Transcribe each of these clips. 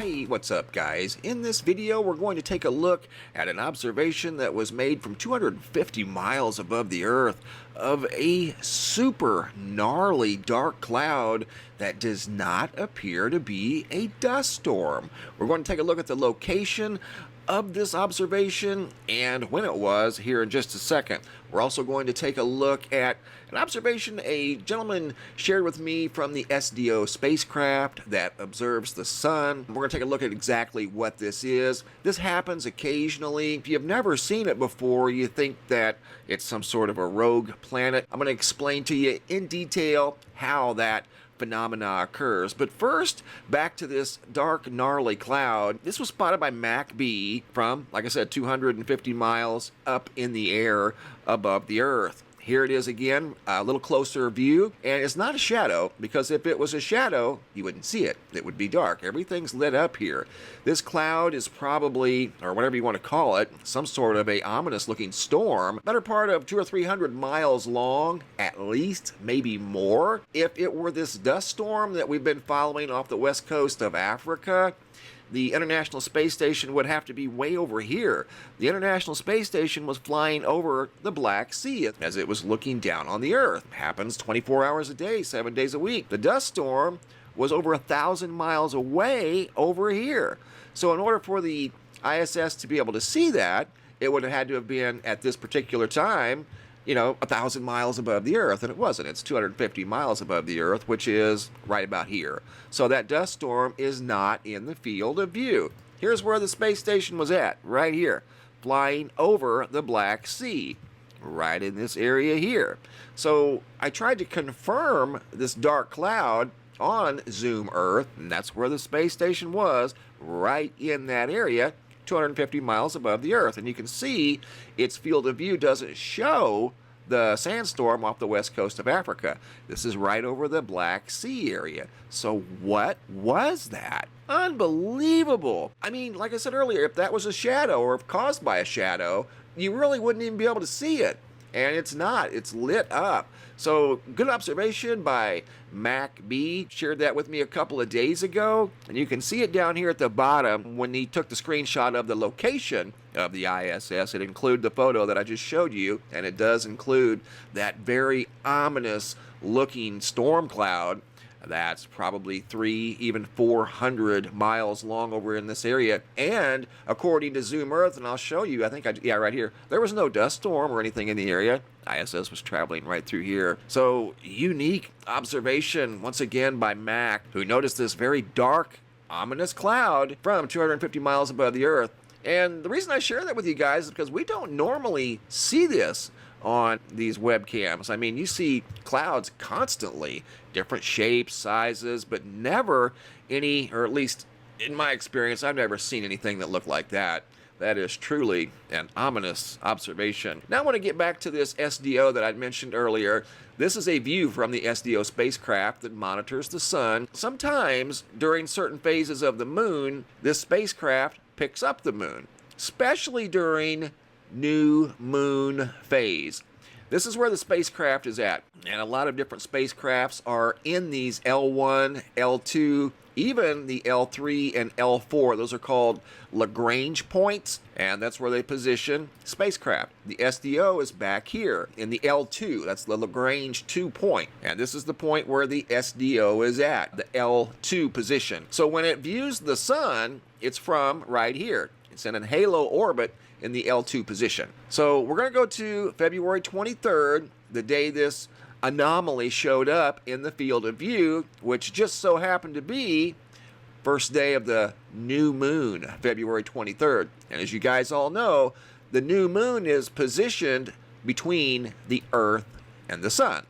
Hey, what's up guys? In this video we're going to take a look at an observation that was made from 250 miles above the Earth of a super gnarly dark cloud that does not appear to be a dust storm. We're going to take a look at the location of this observation and when it was here in just a second. We're also going to take a look at an observation a gentleman shared with me from the SDO spacecraft that observes the sun. We're going to take a look at exactly what this is. This happens occasionally. If you've never seen it before, you think that it's some sort of a rogue planet. I'm going to explain to you in detail how that phenomena occurs. But first, back to this dark, gnarly cloud. This was spotted by MAC-B from, like I said, 250 miles up in the air above the Earth. Here it is again, a little closer view, and it's not a shadow, because if it was a shadow, you wouldn't see it. It would be dark. Everything's lit up here. This cloud is probably, or whatever you want to call it, some sort of a ominous looking storm, better part of 200 or 300 miles long, at least, maybe more. If it were this dust storm that we've been following off the west coast of Africa, the International Space Station would have to be way over here. The International Space Station was flying over the Black Sea as it was looking down on the Earth. It happens 24 hours a day, 7 days a week. The dust storm was over 1,000 miles away over here. So in order for the ISS to be able to see that, it would have had to have been at this particular time, 1,000 miles above the Earth, and it wasn't. It's 250 miles above the Earth, which is right about here. So that dust storm is not in the field of view. Here's where the space station was at, right here, flying over the Black Sea, right in this area here. So I tried to confirm this dark cloud on Zoom Earth, and that's where the space station was, right in that area, 250 miles above the Earth. And you can see its field of view doesn't show the sandstorm off the west coast of Africa. This is right over the Black Sea area. So what was that? Unbelievable. I mean, like I said earlier, if that was a shadow or if caused by a shadow, you really wouldn't even be able to see it. And it's not. It's lit up. So good observation by MAC-B. Shared that with me a couple of days ago. And you can see it down here at the bottom when he took the screenshot of the location of the ISS. It included the photo that I just showed you. And it does include that very ominous looking storm cloud that's probably 300, even 400 miles long over in this area. And according to Zoom Earth, and I'll show you, right here, there was no dust storm or anything in the area. ISS was traveling right through here. So unique observation once again by Mac, who noticed this very dark, ominous cloud from 250 miles above the Earth. And the reason I share that with you guys is because we don't normally see this on these webcams. I mean, you see clouds constantly, different shapes, sizes, but never any, or at least in my experience, I've never seen anything that looked like that. That is truly an ominous observation. Now I want to get back to this SDO that I mentioned earlier. This is a view from the SDO spacecraft that monitors the sun. Sometimes during certain phases of the moon, this spacecraft picks up the moon, especially during new moon phase. This is where the spacecraft is at, and a lot of different spacecrafts are in these L1, L2, even the L3 and L4. Those are called Lagrange points, and that's where they position spacecraft. The SDO is back here in the L2. That's the Lagrange 2 point, and this is the point where the SDO is at, the L2 position. So when it views the sun, it's from right here. It's in a halo orbit in the L2 position. So we're going to go to February 23rd, the day this anomaly showed up in the field of view, which just so happened to be first day of the new moon, February 23rd. And as you guys all know, the new moon is positioned between the Earth and the sun.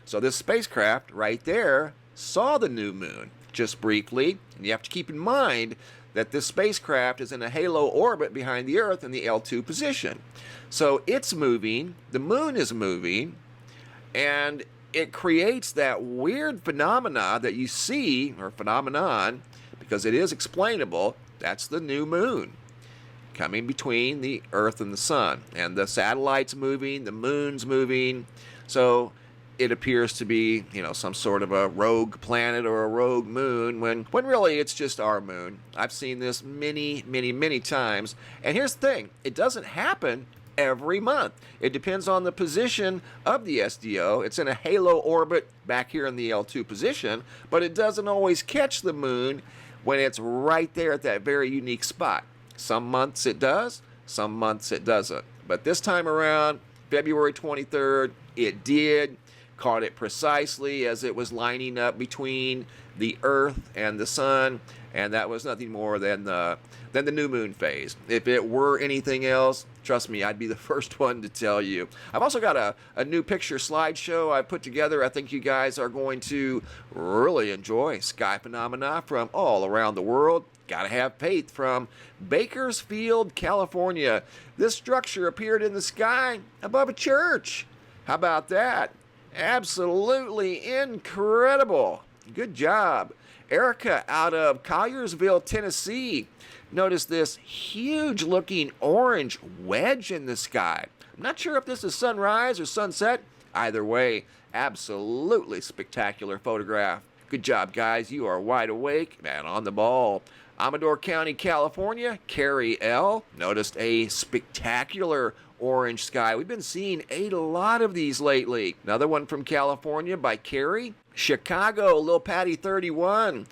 So this spacecraft right there saw the new moon just briefly, and you have to keep in mind that this spacecraft is in a halo orbit behind the Earth in the L2 position. So it's moving, the moon is moving, and it creates that weird phenomena that you see, or phenomenon, because it is explainable. That's the new moon coming between the Earth and the sun. And the satellite's moving, the moon's moving. So it appears to be, some sort of a rogue planet or a rogue moon, when really it's just our moon. I've seen this many, many, many times. And here's the thing, it doesn't happen every month. It depends on the position of the SDO. It's in a halo orbit back here in the L2 position, but it doesn't always catch the moon when it's right there at that very unique spot. Some months it does, some months it doesn't. But this time around, February 23rd, it did. Caught it precisely as it was lining up between the Earth and the Sun, and that was nothing more than the new moon phase. If it were anything else, trust me, I'd be the first one to tell you. I've also got a new picture slideshow I've put together. I think you guys are going to really enjoy sky phenomena from all around the world. Gotta have faith from Bakersfield, California. This structure appeared in the sky above a church. How about that? Absolutely incredible. Good job. Erica out of Colliersville, Tennessee. Notice this huge looking orange wedge in the sky. I'm not sure if this is sunrise or sunset. Either way, absolutely spectacular photograph. Good job, guys. You are wide awake and on the ball. Amador County, California, Carrie L. noticed a spectacular orange sky. We've been seeing a lot of these lately. Another one from California by Carrie. Chicago, Lil Patty 31.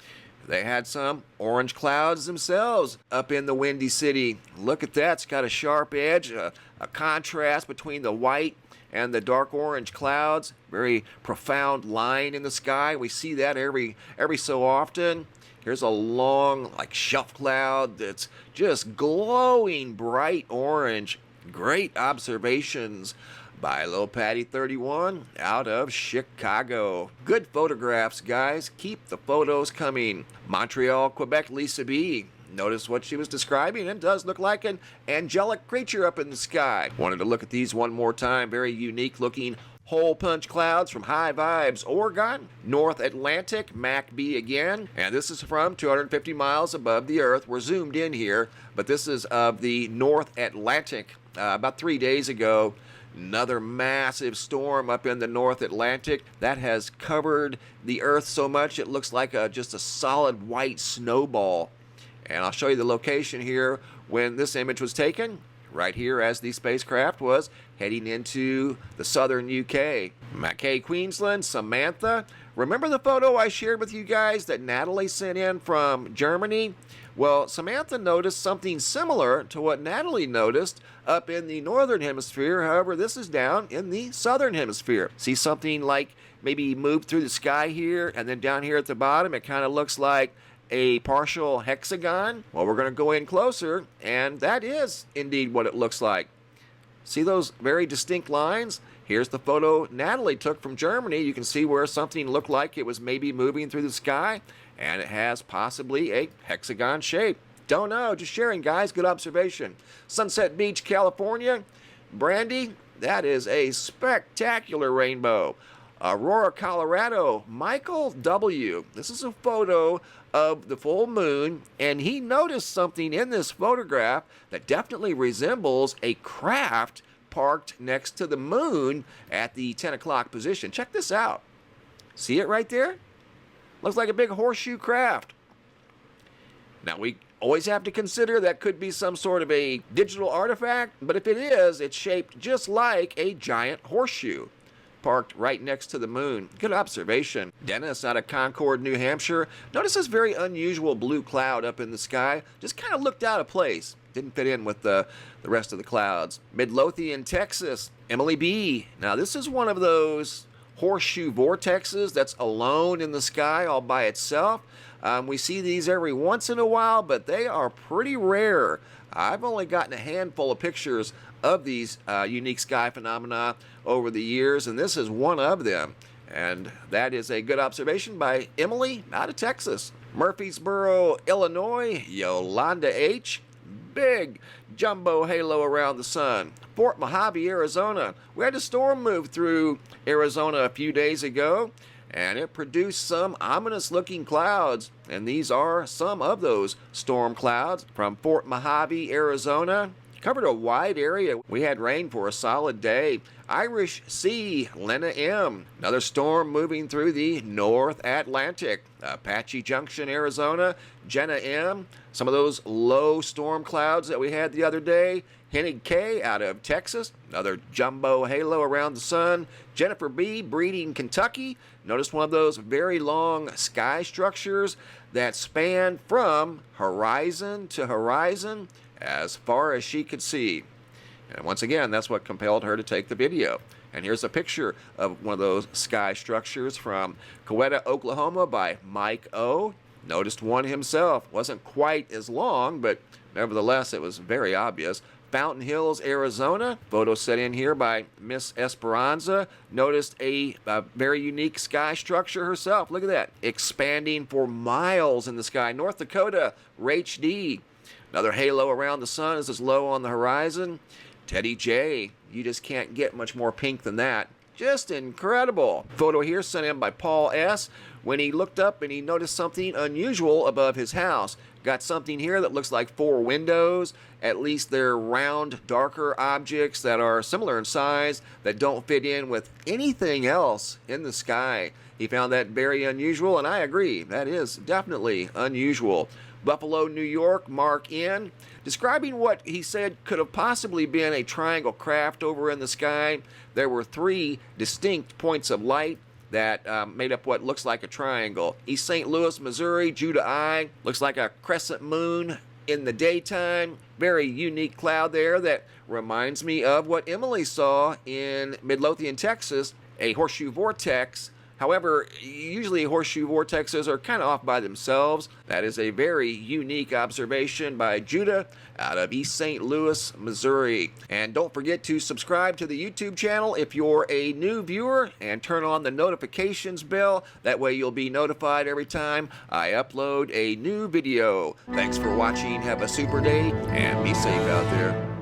They had some orange clouds themselves up in the Windy City. Look at that. It's got a sharp edge, a contrast between the white and the dark orange clouds. Very profound line in the sky. We see that every so often. Here's a long, shelf cloud that's just glowing bright orange. Great observations by Lil Patty 31 out of Chicago. Good photographs, guys. Keep the photos coming. Montreal, Quebec, Lisa B. Notice what she was describing. It does look like an angelic creature up in the sky. Wanted to look at these one more time. Very unique looking hole punch clouds from High Vibes, Oregon. North Atlantic, Mac B again. And this is from 250 miles above the Earth. We're zoomed in here, but this is of the North Atlantic. About 3 days ago, another massive storm up in the North Atlantic that has covered the Earth so much it looks like just a solid white snowball. And I'll show you the location here when this image was taken. Right here as the spacecraft was heading into the southern UK. Mackay, Queensland, Samantha. Remember the photo I shared with you guys that Natalie sent in from Germany? Well, Samantha noticed something similar to what Natalie noticed up in the northern hemisphere. However, this is down in the southern hemisphere. See something like maybe moved through the sky here, and then down here at the bottom it kind of looks like a partial hexagon. Well, we're going to go in closer, and that is indeed what it looks like. See those very distinct lines? Here's the photo Natalie took from Germany. You can see where something looked like it was maybe moving through the sky, and it has possibly a hexagon shape. Don't know, just sharing, guys. Good observation. Sunset Beach, California. Brandy, that is a spectacular rainbow. Aurora, Colorado, Michael W. This is a photo of the full moon, and he noticed something in this photograph that definitely resembles a craft parked next to the moon at the 10 o'clock position. Check this out. See it right there? Looks like a big horseshoe craft. Now, we always have to consider that could be some sort of a digital artifact, but if it is, it's shaped just like a giant horseshoe, parked right next to the moon. Good observation. Dennis out of Concord, New Hampshire. Notice this very unusual blue cloud up in the sky. Just kind of looked out of place. Didn't fit in with the rest of the clouds. Midlothian, Texas. Emily B. Now this is one of those horseshoe vortexes that's alone in the sky all by itself. We see these every once in a while, but they are pretty rare. I've only gotten a handful of pictures of these unique sky phenomena over the years, and this is one of them. And that is a good observation by Emily out of Texas. Murfreesboro, Illinois, Yolanda H. Big jumbo halo around the sun. Fort Mojave, Arizona. We had a storm move through Arizona a few days ago, and it produced some ominous looking clouds, and these are some of those storm clouds from Fort Mojave, Arizona. Covered a wide area. We had rain for a solid day. Irish Sea, Lena M. Another storm moving through the North Atlantic. Apache Junction, Arizona, Jenna M. Some of those low storm clouds that we had the other day. Hennig K out of Texas. Another jumbo halo around the sun. Jennifer B. Breeding, Kentucky. Noticed one of those very long sky structures that span from horizon to horizon as far as she could see. And once again, that's what compelled her to take the video. And here's a picture of one of those sky structures from Coweta, Oklahoma by Mike O. Noticed one himself. Wasn't quite as long, but nevertheless, it was very obvious. Fountain Hills, Arizona. Photo set in here by Miss Esperanza. Noticed a very unique sky structure herself. Look at that. Expanding for miles in the sky. North Dakota, Rach D. Another halo around the sun as it's low on the horizon. Teddy J. You just can't get much more pink than that. Just incredible. Photo here sent in by Paul S. when he looked up and he noticed something unusual above his house. Got something here that looks like 4 windows. At least they're round, darker objects that are similar in size that don't fit in with anything else in the sky. He found that very unusual, and I agree. That is definitely unusual. Buffalo, New York, Mark N. Describing what he said could have possibly been a triangle craft over in the sky. There were 3 distinct points of light that made up what looks like a triangle. East St. Louis, Missouri, Judah I. Looks like a crescent moon in the daytime. Very unique cloud there that reminds me of what Emily saw in Midlothian, Texas, a horseshoe vortex. However, usually horseshoe vortexes are kind of off by themselves. That is a very unique observation by Judah out of East St. Louis, Missouri. And don't forget to subscribe to the YouTube channel if you're a new viewer and turn on the notifications bell. That way you'll be notified every time I upload a new video. Thanks for watching. Have a super day and be safe out there.